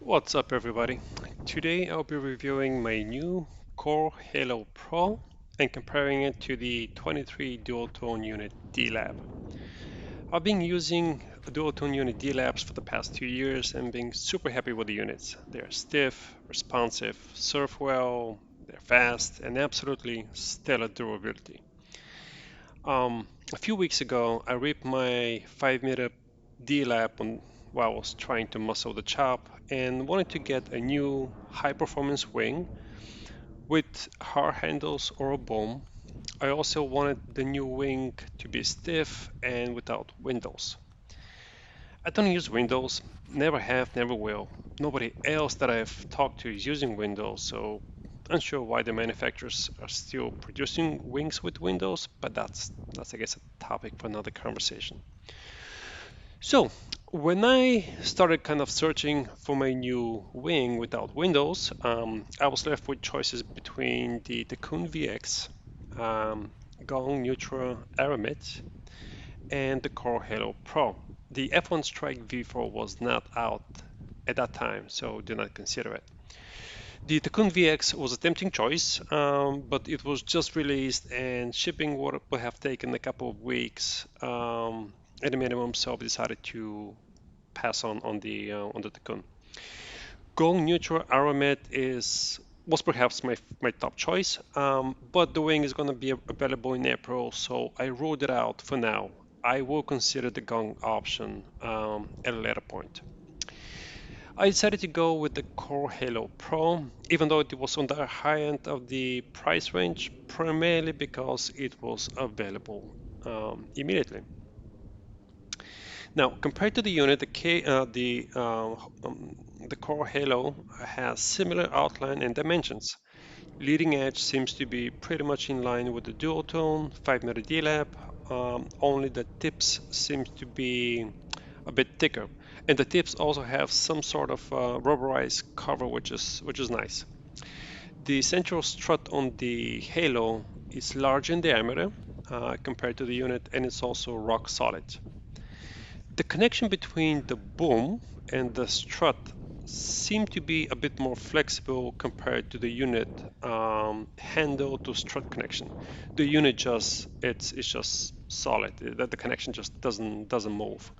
What's up, everybody? Today I'll be reviewing my new Core Halo Pro and comparing it to the 23 Duotone Unit D-Lab. I've been using Duotone Unit D-Labs for the past 2 years and being super happy with the units. They're stiff, responsive, surf well, they're fast, and absolutely stellar durability. A few weeks ago, I ripped my 5-meter D-Lab while I was trying to muscle the chop and wanted to get a new high-performance wing with hard handles or a boom. I also wanted the new wing to be stiff and without windows. I don't use Windows, never have, never will. Nobody else that I've talked to is using Windows, so unsure why the manufacturers are still producing wings with Windows, but that's I guess a topic for another conversation. So when I started kind of searching for my new wing without Windows, I was left with choices between the Cocoon VX, Gong Neutral Aramid, and the Core Halo Pro. The F1 Strike V4 was not out at that time, so did not consider it. The Cocoon VX was a tempting choice, but it was just released and shipping would have taken a couple of weeks at a minimum, so I decided to pass on the Cocoon. Going neutral Aromat is was perhaps my top choice, but the wing is going to be available in April, so I ruled it out for now. I will consider the Gong option at a later point. I decided to go with the Core Halo Pro, even though it was on the high end of the price range, primarily because it was available immediately. Now, compared to the unit, the Core Halo has similar outline and dimensions. Leading edge seems to be pretty much in line with the Duotone 5-meter D-Lab, only the tips seems to be a bit thicker. And the tips also have some sort of rubberized cover, which is nice. The central strut on the Halo is large in diameter compared to the unit, and it's also rock solid. The connection between the boom and the strut seem to be a bit more flexible compared to the unit handle to strut connection. The unit it's just solid. That the connection just doesn't move.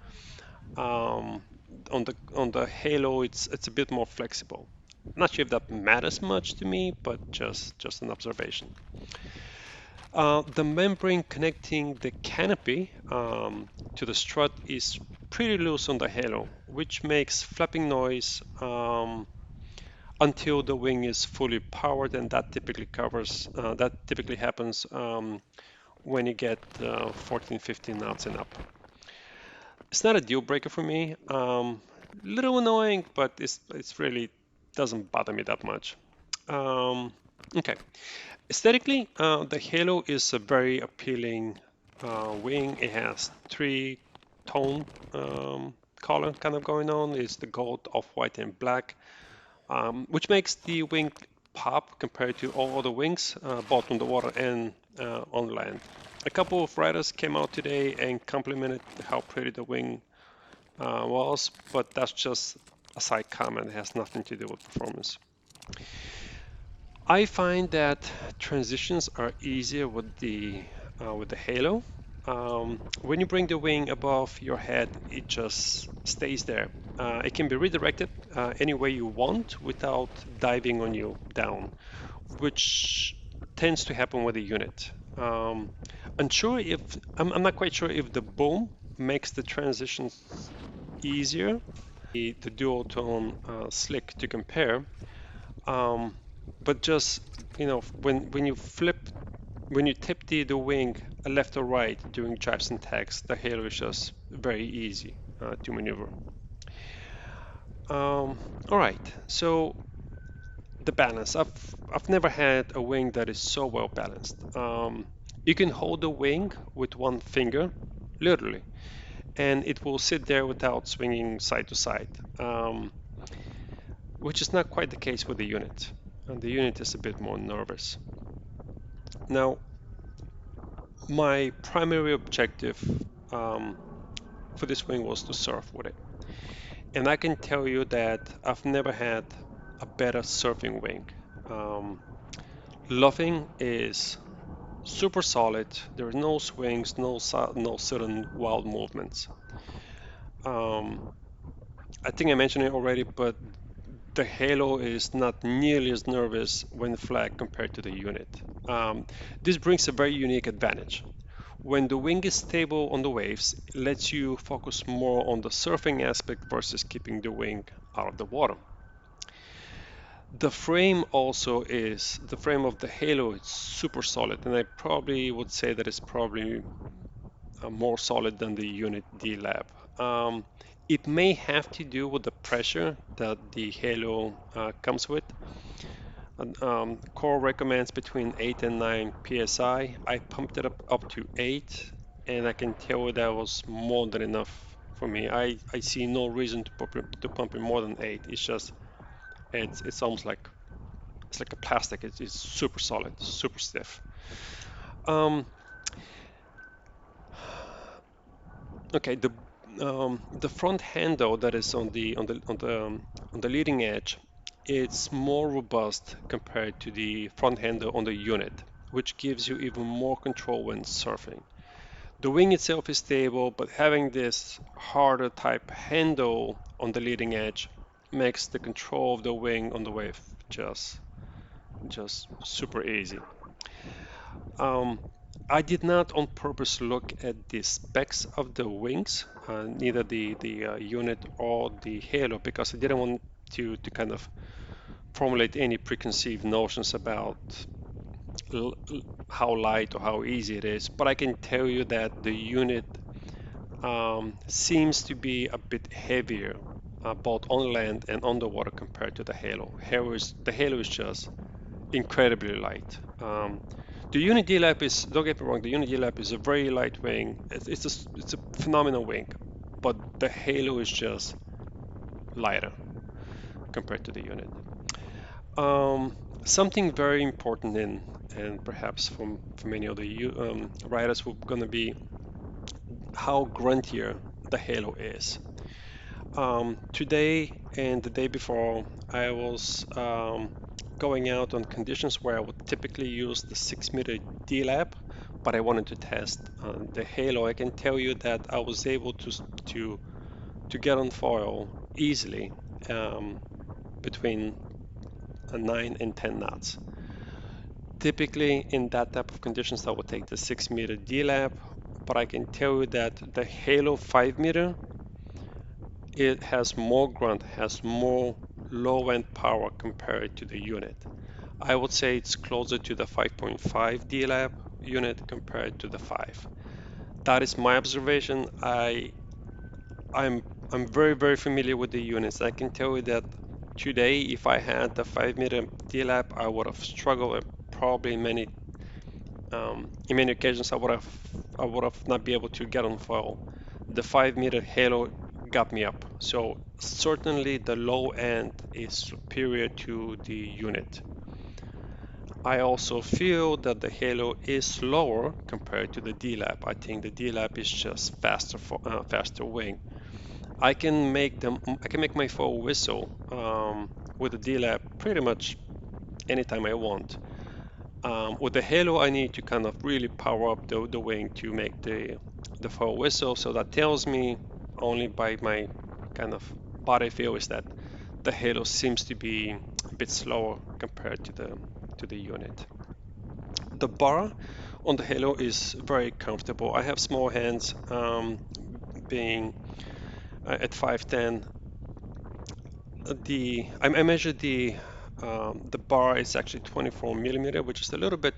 On the Halo, it's a bit more flexible. Not sure if that matters much to me, but just an observation. The membrane connecting the canopy to the strut is pretty loose on the Halo, which makes flapping noise until the wing is fully powered, and that typically happens when you get 14, 15 knots and up. It's not a deal breaker for me. Little annoying, but it's really doesn't bother me that much. Okay. Aesthetically, the Halo is a very appealing wing. It has three-tone color kind of going on. It's the gold, off-white, and black, which makes the wing pop compared to all other wings, both on the water and on land. A couple of writers came out today and complimented how pretty the wing was, but that's just a side comment. It has nothing to do with performance. I find that transitions are easier with the Halo. When you bring the wing above your head, it just stays there. It can be redirected any way you want without diving on you down, which tends to happen with the unit. Unsure if I'm not quite sure if the boom makes the transitions easier. The dual tone slick to compare. Um, but just when you tip the wing left or right during jibes and tags, the Halo is just very easy to maneuver. All right, so the balance. I've never had a wing that is so well balanced. You can hold the wing with one finger, literally, and it will sit there without swinging side to side, which is not quite the case with the unit. And the unit is a bit more nervous. Now, my primary objective for this wing was to surf with it. And I can tell you that I've never had a better surfing wing. Um, Luffing is super solid. There are no swings, no sudden wild movements. Um, I think I mentioned it already, but the Halo is not nearly as nervous when flat compared to the unit. Um, this brings a very unique advantage. When the wing is stable on the waves, it lets you focus more on the surfing aspect versus keeping the wing out of the water. The frame of the Halo is super solid, and I probably would say that it's probably more solid than the unit D Lab. It may have to do with the pressure that the Halo comes with. Core recommends between 8 and 9 psi. I pumped it up to 8, and I can tell you that was more than enough for me. I see no reason to pump it more than 8. It's just it's almost like it's like a plastic. It's super solid, super stiff. Um, okay, the front handle that is on the leading edge, it's more robust compared to the front handle on the unit, which gives you even more control when surfing. The wing itself is stable, but having this harder type handle on the leading edge makes the control of the wing on the wave just super easy. Um, I did not on purpose look at the specs of the wings, neither the unit or the Halo, because I didn't want to kind of formulate any preconceived notions about how light or how easy it is. But I can tell you that the unit seems to be a bit heavier, both on land and underwater compared to the Halo. The Halo is just incredibly light. The Unity Lab is, don't get me wrong, the Unity Lab is a very light wing. It's a phenomenal wing, but the Halo is just lighter compared to the unit. Something very important and perhaps for many of the riders who are going to be how gruntier the Halo is. Today and the day before, I was going out on conditions where I would typically use the 6 meter D lab, but I wanted to test the Halo. I can tell you that I was able to get on foil easily um, between 9 and 10 knots. Typically, in that type of conditions, I would take the 6 meter D lab, but I can tell you that the Halo 5 meter it has more grunt, has more low end power compared to the unit. I would say it's closer to the 5.5 D-Lab unit compared to the 5. That is my observation. I'm I'm very familiar with the units. I can tell you that today, if I had the 5 meter D-Lab, I would have struggled probably in many occasions I would have not be able to get on foil. The 5 meter Halo got me up. So certainly the low end is superior to the unit. I also feel that the Halo is slower compared to the D-Lab. I think the D-Lab is just faster wing. I can make my foil whistle with the D-Lab pretty much anytime I want. With the Halo, I need to kind of really power up the wing to make the foil whistle. So that tells me only by my kind of body feel is that the Halo seems to be a bit slower compared to the unit. The bar on the Halo is very comfortable. I have small hands, being at 5'10". I measured the bar is actually 24 millimeter, which is a little bit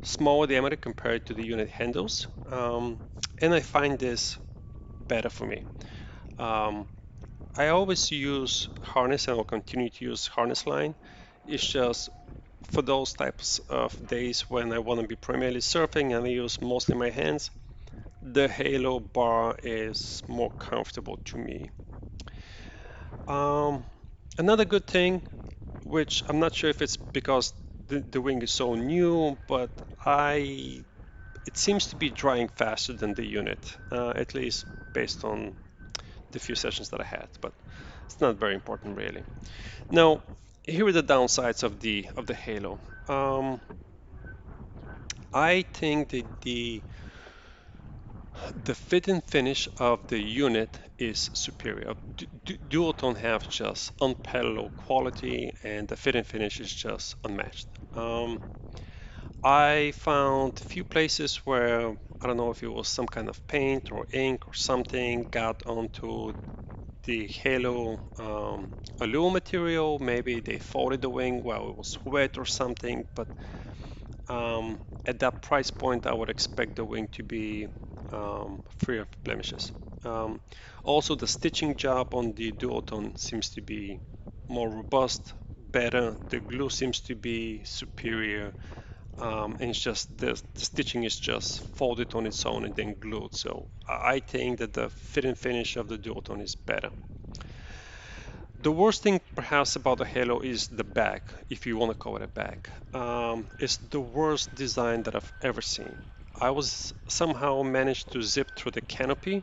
smaller diameter compared to the unit handles, and I find this better for me. Um, I always use harness and will continue to use harness line. It's just for those types of days when I want to be primarily surfing and I use mostly my hands, the Halo bar is more comfortable to me. Um, Another good thing, which I'm not sure if it's because the wing is so new, but it seems to be drying faster than the unit, at least based on the few sessions that I had, but it's not very important really. Now, here are the downsides of the Halo. I think that the fit and finish of the unit is superior. Duotone have just unparalleled quality, and the fit and finish is just unmatched. I found a few places where I don't know if it was some kind of paint or ink or something got onto the Halo ALUULA material. Maybe they folded the wing while it was wet or something, but at that price point, I would expect the wing to be free of blemishes. Um, Also, the stitching job on the Duotone seems to be more robust, better. The glue seems to be superior, and it's just the stitching is just folded on its own and then glued. So I think that the fit and finish of the Duotone is better. The worst thing perhaps about the Halo is the back, if you want to call it a back. It's the worst design that I've ever seen. I was somehow managed to zip through the canopy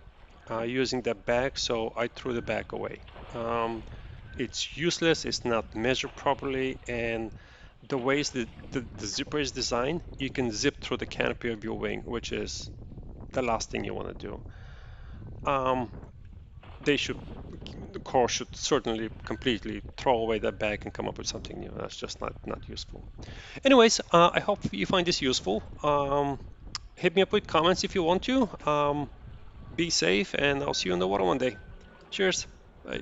using that bag, so I threw the bag away. It's useless, it's not measured properly, and the ways the zipper is designed, you can zip through the canopy of your wing, which is the last thing you want to do. Um, they should the core should certainly completely throw away that bag and come up with something new. That's just not useful. Anyways, I hope you find this useful. Hit me up with comments if you want to. Be safe, and I'll see you in the water one day. Cheers. Bye.